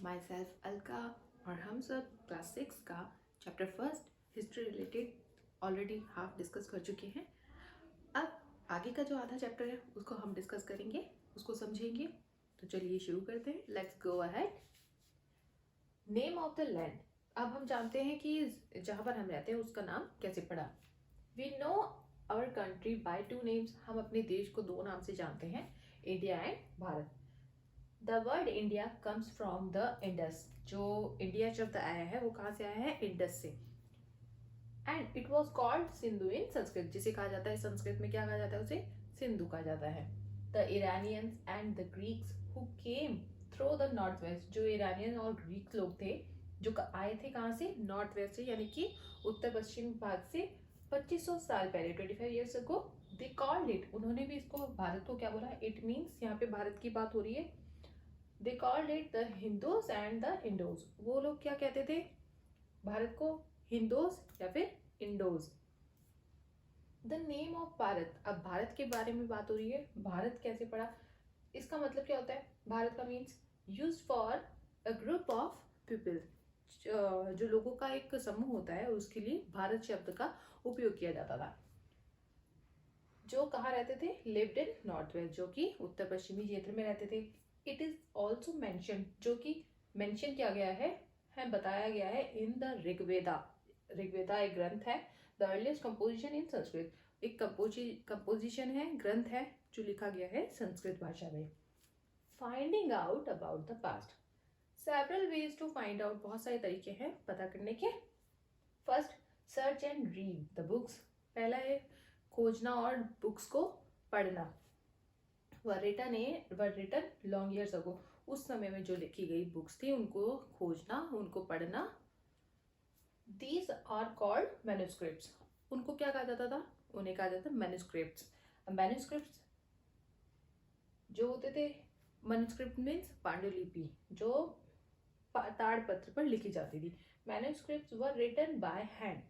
My self Alka और हम सब क्लास 6 का chapter first history related already half discuss कर चुके हैं। अब आगे का जो आधा चैप्टर है उसको हम डिस्कस करेंगे, उसको समझेंगे। तो चलिए शुरू करते हैं। Let's go ahead. Name of the land. अब हम जानते हैं कि जहाँ पर हम रहते हैं उसका नाम कैसे पड़ा। We know our country by two names. हम अपने देश को दो नाम से जानते हैं, India and Bharat. The word India comes from the Indus. जो इंडिया शब्द आया है वो कहाँ से आया है? इंडस से। And it was called Sindhu in Sanskrit, जिसे कहा जाता है संस्कृत में क्या कहा जाता है? उसे सिंधु कहा जाता है। The Iranians and the Greeks who came through the north west. जो इरानियन और ग्रीक लोग थे जो आए थे कहाँ से? नॉर्थ वेस्ट से, यानी कि उत्तर पश्चिम भाग से 2500 साल पहले, 25 years ago. They called it, उन्होंने भी इसको भारत को क्या बोला? इट मीन्स, यहाँ पे भारत की बात हो रही है। They called it the Hindus and the indoors. वो लोग क्या कहते थे भारत को? हिंदोज या फिर indoors. The name of Bharat. अब भारत के बारे में बात हो रही है। भारत कैसे पड़ा? इसका मतलब क्या होता है? भारत का means use for a group of people. जो लोगों का एक समूह होता है उसके लिए भारत शब्द का उपयोग किया जाता था। जो कहाँ रहते थे? लिव्ड इन नॉर्थ वेस्ट, जो कि उत्तर पश्चिमी क्षेत्र में रहते थे। इट इज ऑल्सो मैंशन, जो कि मेंशन किया गया है बताया गया है इन द ऋग्वेदा। ऋग्वेदा एक ग्रंथ है, the earliest composition in Sanskrit. एक कंपोजिशन है, ग्रंथ है जो लिखा गया है संस्कृत भाषा में। Finding out about the past. Several ways to find out, बहुत सारे तरीके हैं पता करने के। First, search and read the books. पहला है खोजना और बुक्स को पढ़ना। Were written long years ago. उस समय में जो लिखी गई बुक्स थी उनको खोजना, उनको पढ़ना। These are called manuscripts. उनको क्या कहा जाता था? उन्हें कहा जाता था मैन्युस्क्रिप्ट्स। मैन्युस्क्रिप्ट्स जो होते थे, मैन्युस्क्रिप्ट मीन्स पांडुलिपि, जो ताड़पत्र पर लिखी जाती थी। Manuscripts were written by hand,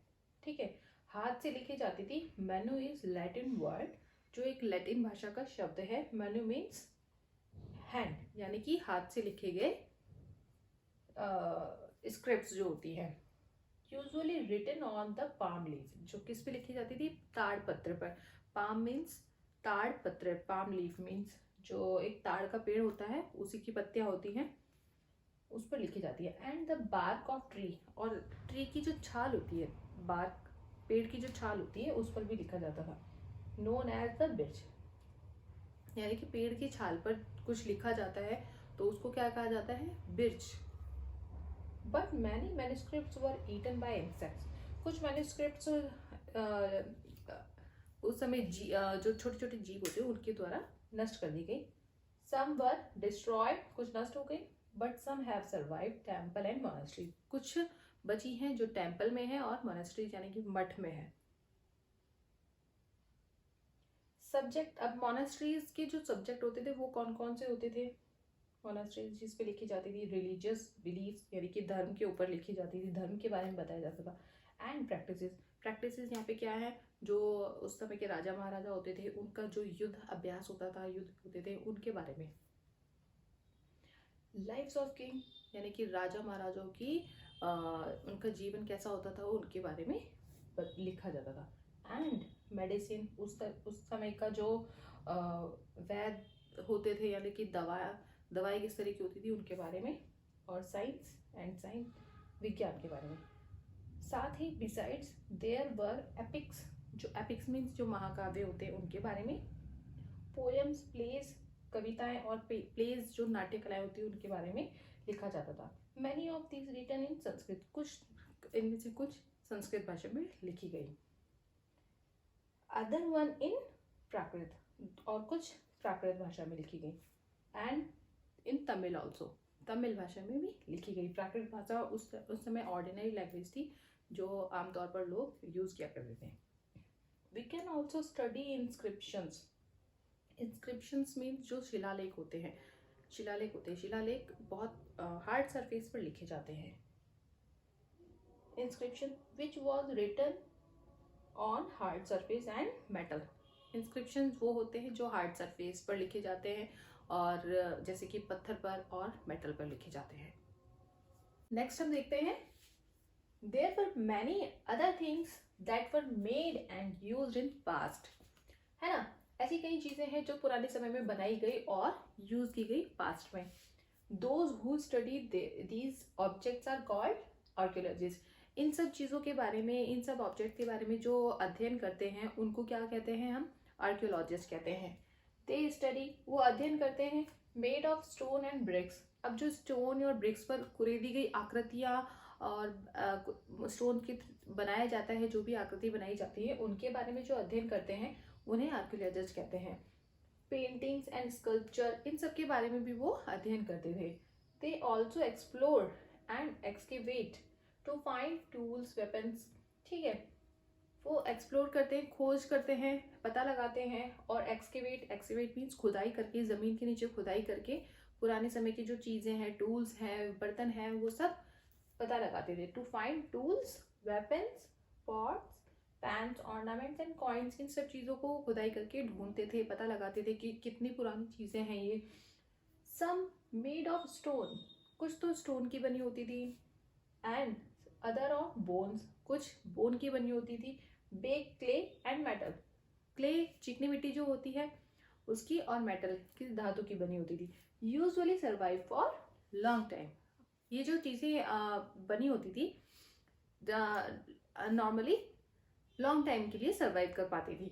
ठीक है, हाथ से लिखी जाती थी। मैन्यू इज लैटिन वर्ड, जो एक लैटिन भाषा का शब्द है। मैन्यू मीन्स हैंड, यानी कि हाथ से लिखे गए स्क्रिप्ट्स जो होती है। Usually written on the palm leaf, जो किस पे लिखी जाती थी? ताड़पत्र पर। पाम मीन्स ताड़पत्र, पाम लीफ मीन्स जो एक ताड़ का पेड़ होता है उसी की पत्तियां होती हैं, उस पर लिखी जाती है। And the bark of tree, और ट्री की जो छाल होती है, बार्क पेड़ की जो छाल होती है उस पर भी लिखा जाता था। नोन एज द बिर्च, यानी कि पेड़ की छाल पर कुछ लिखा जाता है तो उसको क्या कहा जाता है? Birch. But many manuscripts were eaten by insects. कुछ मैन्युस्क्रिप्ट्स उस समय जो छोटे छोटे जीव होते हैं उनके द्वारा नष्ट कर दी गई। सम वर डिस्ट्रॉयड, कुछ नष्ट हो गई। But some have survived temple and monastery, कुछ बची हैं जो टेम्पल में है और मोनेस्ट्रीज यानी कि मठ में है। सब्जेक्ट, अब मोनेस्ट्रीज के जो सब्जेक्ट होते थे वो कौन कौन से होते थे? मोनेस्ट्रीज जिस पे लिखी जाती थी रिलीजियस बिलीफ, यानी कि धर्म के ऊपर लिखी जाती थी, धर्म के बारे में बताया जाता था। एंड प्रैक्टिसेस यहाँ पे क्या है? जो उस समय के राजा महाराजा होते थे उनका जो युद्ध अभ्यास होता था, युद्ध होते थे उनके बारे में। लाइफ्स ऑफ किंग, यानी कि राजा महाराजाओं की उनका जीवन कैसा होता था उनके बारे में लिखा जाता था। एंड मेडिसिन, उस समय का जो वैद्य होते थे, यानी कि दवाई किस तरह की होती थी उनके बारे में। और साइंस विज्ञान के बारे में। साथ ही बिसाइड्स देयर वर एपिक्स, जो एपिक्स मीन्स जो महाकाव्य होते हैं उनके बारे में। पोएम्स, प्लेस, कविताएं, और प्लेस जो नाट्य कलाएं होती है उनके बारे में लिखा जाता था। Many of these written in Sanskrit, कुछ इनमें से कुछ संस्कृत भाषा में लिखी गई। अदर वन इन प्राकृत, और कुछ प्राकृत भाषा में लिखी गई। And in Tamil also, Tamil भाषा में भी लिखी गई। प्राकृत भाषा उस समय ऑर्डिनरी लैंग्वेज थी जो आमतौर पर लोग यूज किया करते थे। We can also study inscriptions. Inscriptions means जो शिलालेख होते हैं। शिलालेख बहुत हार्ड सरफेस पर लिखे जाते हैं। Inscription which was written on hard surface and metal. Inscription वो होते हैं जो हार्ड सरफेस पर लिखे जाते हैं और जैसे कि पत्थर पर और मेटल पर लिखे जाते हैं। नेक्स्ट हम देखते हैं there were many other things that were made and used in past, है ना। ऐसी कई चीजें हैं जो पुराने समय में बनाई गई और यूज की गई पास्ट में। Those who study these objects are called archaeologist. इन सब चीज़ों के बारे में, इन सब ऑब्जेक्ट के बारे में जो अध्ययन करते हैं उनको क्या कहते हैं हम? आर्कियोलॉजिस्ट कहते हैं। दे स्टडी, वो अध्ययन करते हैं, made of stone and bricks. अब जो स्टोन और ब्रिक्स पर कुरेदी गई आकृतियाँ और स्टोन की बनाया जाता है, जो भी आकृति बनाई जाती है उनके बारे में जो अध्ययन करते हैं उन्हें आर्कियोलॉजिस्ट कहते हैं। पेंटिंग्स एंड स्कल्पचर, इन सब के बारे में भी वो अध्ययन करते थे। They also explore and excavate to find tools, weapons, ठीक है। वो एक्सप्लोर करते हैं, खोज करते हैं, पता लगाते हैं, और एक्सकेवेट मीन्स खुदाई करके, ज़मीन के नीचे खुदाई करके पुराने समय की जो चीज़ें हैं, टूल्स हैं, बर्तन हैं, वो सब पता लगाते थे। To find tools, weapons, pots, pans, ornaments and coins, इन सब चीज़ों को खुदाई करके ढूंढते थे, पता लगाते थे कि कितनी पुरानी चीज़ें हैं ये। सम मेड ऑफ स्टोन, कुछ तो स्टोन की बनी होती थी, एंड अदर ऑफ बोन्स, कुछ बोन की बनी होती थी। Bake, clay and metal, clay चिकनी मिट्टी जो होती है उसकी, और मेटल की, धातु की बनी होती थी। Usually survive for long time, ये जो चीज़ें बनी होती थी नॉर्मली लॉन्ग टाइम के लिए सर्वाइव कर पाती थी।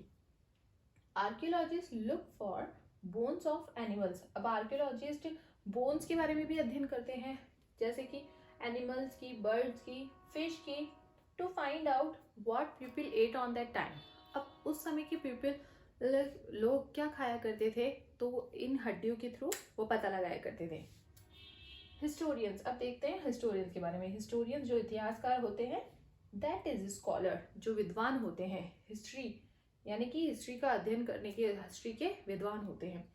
Archaeologist look for bones of animals, अब आर्कियोलॉजिस्ट बोन्स के बारे में भी अध्ययन करते हैं, जैसे कि एनिमल्स की, बर्ड्स की, फिश की, to find out what people ate on that time. अब उस समय के पीपल, लोग क्या खाया करते थे, तो इन हड्डियों के थ्रू वो पता लगाया करते थे। हिस्टोरियंस, अब देखते हैं हिस्टोरियंस के बारे में। हिस्टोरियंस जो इतिहासकार होते हैं, दैट इज स्कॉलर, जो विद्वान होते हैं, हिस्ट्री यानी कि हिस्ट्री का अध्ययन करने के, हिस्ट्री के विद्वान होते हैं।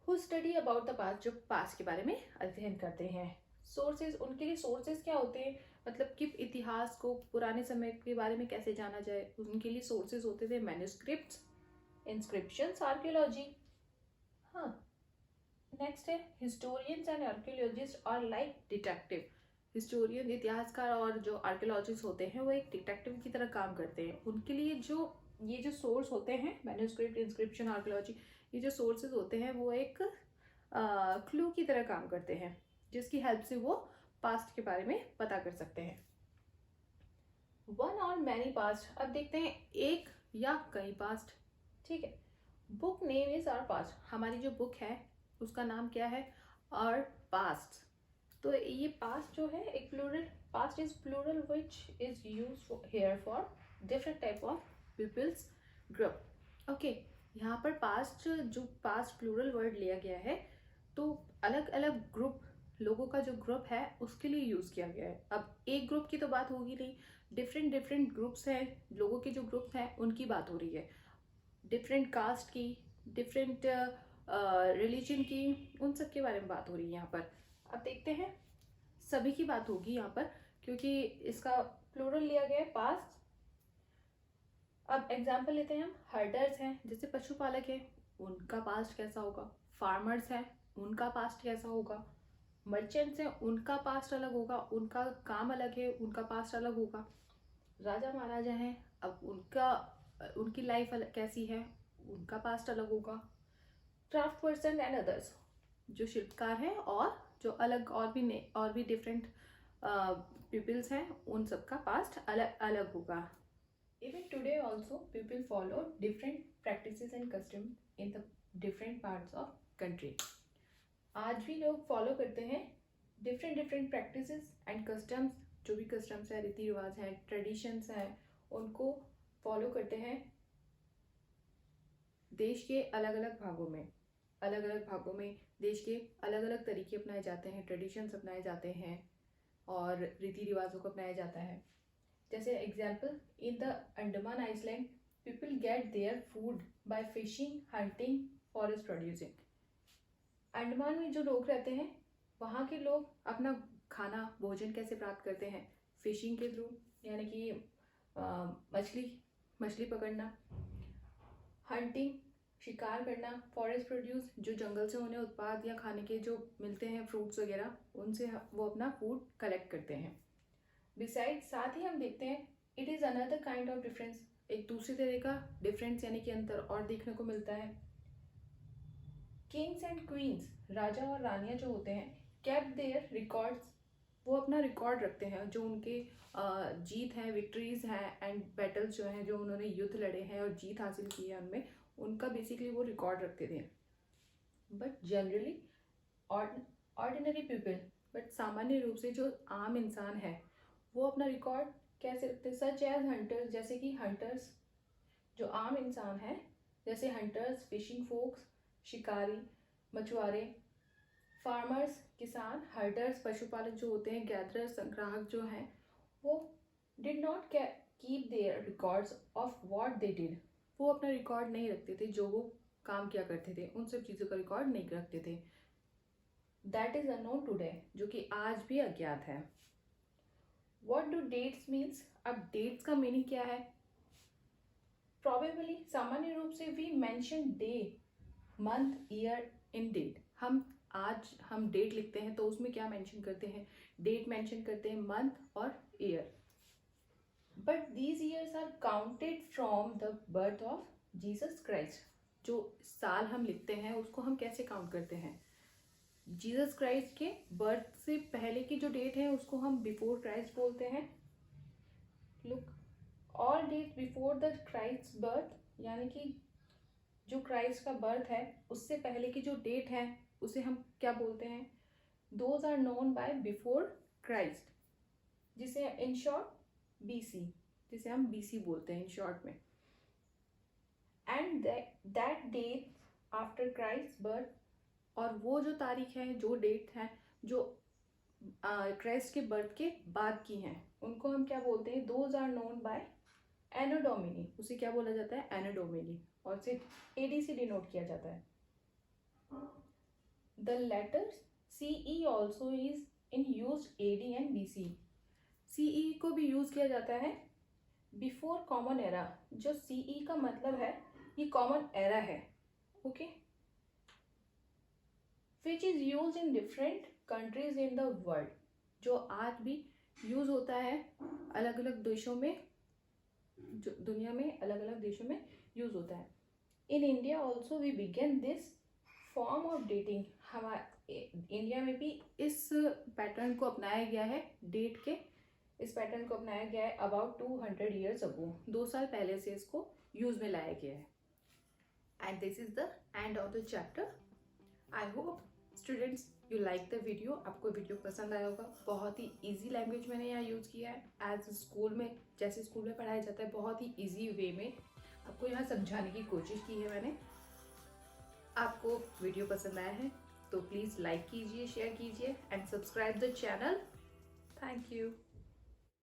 Who study about the past, जो पास्ट के बारे में अध्ययन करते हैं। सोर्सेज, उनके लिए सोर्सेज क्या होते हैं, मतलब कि इतिहास को, पुराने समय के बारे में कैसे जाना जाए, उनके लिए सोर्सेज होते थे मैन्युस्क्रिप्ट्स, इंस्क्रिप्शंस, आर्कियोलॉजी। हाँ, नेक्स्ट है historians and archaeologist are like detective. Historian, इतिहासकार, और जो आर्कियोलॉजिस्ट होते हैं वो एक डिटेक्टिव की तरह काम करते हैं। उनके लिए जो ये जो सोर्स होते हैं, मैन्युस्क्रिप्ट, इंस्क्रिप्शन, आर्कियोलॉजी, ये जो सोर्सेज होते हैं वो एक क्लू की तरह काम करते हैं, जिसकी हेल्प से वो पास्ट के बारे में पता कर सकते हैं। वन और मैनी पास्ट, अब देखते हैं एक या कई पास्ट, ठीक है। Book name is our past, हमारी जो बुक है उसका नाम क्या है? Our past. तो ये पास्ट जो है एक plural, past is plural which is used here for different type of peoples group. Okay, यहाँ पर पास्ट, जो पास्ट प्लूरल वर्ड लिया गया है तो अलग अलग ग्रुप, लोगों का जो ग्रुप है उसके लिए यूज किया गया है। अब एक ग्रुप की तो बात होगी नहीं, डिफरेंट डिफरेंट ग्रुप्स हैं, लोगों के जो ग्रुप्स हैं उनकी बात हो रही है, डिफरेंट कास्ट की, डिफरेंट रिलीजन की, उन सब के बारे में बात हो रही है यहाँ पर। अब देखते हैं, सभी की बात होगी यहाँ पर क्योंकि इसका प्लूरल लिया गया है पास्ट। अब एग्जाम्पल लेते हैं हम, हर्डर्स हैं, जैसे पशुपालक है, उनका पास्ट कैसा होगा। फार्मर्स हैं, उनका पास्ट कैसा होगा। मर्चेंट्स हैं, उनका पास्ट अलग होगा, उनका काम अलग है, उनका पास्ट अलग होगा। राजा महाराजा हैं, अब उनकी लाइफ कैसी है, उनका पास्ट अलग होगा। क्राफ्ट पर्सन एंड अदर्स, जो शिल्पकार हैं और जो अलग और भी डिफरेंट पीपल्स हैं, उन सबका पास्ट अलग अलग होगा। Even today also people follow different practices and custom in the different parts of country. आज भी लोग फॉलो करते हैं different different practices and customs, जो भी कस्टम्स है, रीति रिवाज है, ट्रेडिशंस हैं, उनको फॉलो करते हैं देश के अलग अलग भागों में। अलग अलग भागों में देश के अलग अलग तरीके अपनाए जाते हैं, ट्रेडिशंस अपनाए जाते हैं और रीति रिवाजों को अपनाया जाता है। जैसे example, in the Andaman island people get their food by fishing, hunting, forest producing. Andaman में जो लोग रहते हैं वहाँ के लोग अपना खाना, भोजन कैसे प्राप्त करते हैं? फिशिंग के थ्रू, यानी कि मछली पकड़ना, हंटिंग, शिकार करना, फॉरेस्ट प्रोड्यूस, जो जंगल से उन्हें उत्पाद या खाने के जो मिलते हैं फ्रूट्स वगैरह, उनसे वो अपना फूड कलेक्ट करते हैं। बिसाइड, साथ ही हम देखते हैं, it is another kind of difference, एक दूसरी तरह का डिफरेंस यानी कि अंतर और देखने को मिलता है। किंग्स एंड क्वींस, राजा और रानियां जो होते हैं, केप्ट देयर रिकॉर्ड्स, वो अपना रिकॉर्ड रखते हैं, जो उनके जीत हैं, विक्ट्रीज हैं एंड बैटल्स जो हैं, जो उन्होंने युद्ध लड़े हैं और जीत हासिल की है उनमें, उनका बेसिकली वो रिकॉर्ड रखते थे। But generally ordinary people, but सामान्य रूप से जो आम इंसान है, वो अपना रिकॉर्ड कैसे रखते हैं? सच एज हंटर्स, जैसे कि हंटर्स जो आम इंसान है, जैसे हंटर्स, फिशिंग फोक्स, शिकारी, मछुआरे, फार्मर्स, किसान, हर्डर्स, पशुपालक जो होते हैं, गैदरर्स, संग्राहक जो हैं, वो did not keep their records of what they did, वो अपना रिकॉर्ड नहीं रखते थे, जो वो काम किया करते थे उन सब चीज़ों का रिकॉर्ड नहीं रखते थे। दैट इज अनोन टुडे, जो कि आज भी अज्ञात है। व्हाट डू डेट्स मीन्स, अब डेट्स का मीनिंग क्या है? प्रोबेबली, सामान्य रूप से we mention day, month, year in date. हम डेट लिखते हैं तो उसमें क्या मेंशन करते हैं? डेट मेंशन करते हैं, मंथ और year. But these years are counted from the birth of Jesus Christ. जो साल हम लिखते हैं उसको हम कैसे काउंट करते हैं? जीसस क्राइस्ट के बर्थ से पहले की जो डेट है उसको हम बिफोर क्राइस्ट बोलते हैं। Look, all date before the Christ birth, यानी कि जो क्राइस्ट का बर्थ है उससे पहले की जो डेट है उसे हम क्या बोलते हैं? Those are known by before Christ, जिसे इन शॉर्ट बीसी, जिसे हम बीसी बोलते हैं इन शॉर्ट में। And that date after Christ birth, और वो जो तारीख है, जो डेट है, जो क्राइस्ट के बर्थ के बाद की हैं, उनको हम क्या बोलते हैं? Those are known by Anno Domini, उसे क्या बोला जाता है? एनो डोमिनी, और इसे एडी से डिनोट किया जाता है। The letter CE also is in use AD and BC। CE को भी यूज किया जाता है बिफोर कॉमन एरा। जो CE का मतलब है ये कॉमन एरा है, okay, which is use in different countries in the world, जो आज भी यूज होता है अलग अलग देशों में, जो दुनिया में अलग अलग देशों में यूज होता है। In India also we begin this form of dating. हमारे इंडिया में भी इस पैटर्न को अपनाया गया है, डेट के इस पैटर्न को अपनाया गया है अबाउट 200 ईयर्स अगो, 2 साल पहले से इसको यूज में लाया गया है। And this is the end of the chapter. I hope students you like the video, आपको वीडियो पसंद आया होगा। बहुत ही इजी लैंग्वेज मैंने यहाँ यूज़ किया है, एज स्कूल में, जैसे स्कूल में पढ़ाया जाता है, बहुत ही इजी वे में आपको यहाँ समझाने की कोशिश की है मैंने। आपको वीडियो पसंद आया है तो प्लीज़ लाइक कीजिए, शेयर कीजिए and subscribe the channel. Thank you.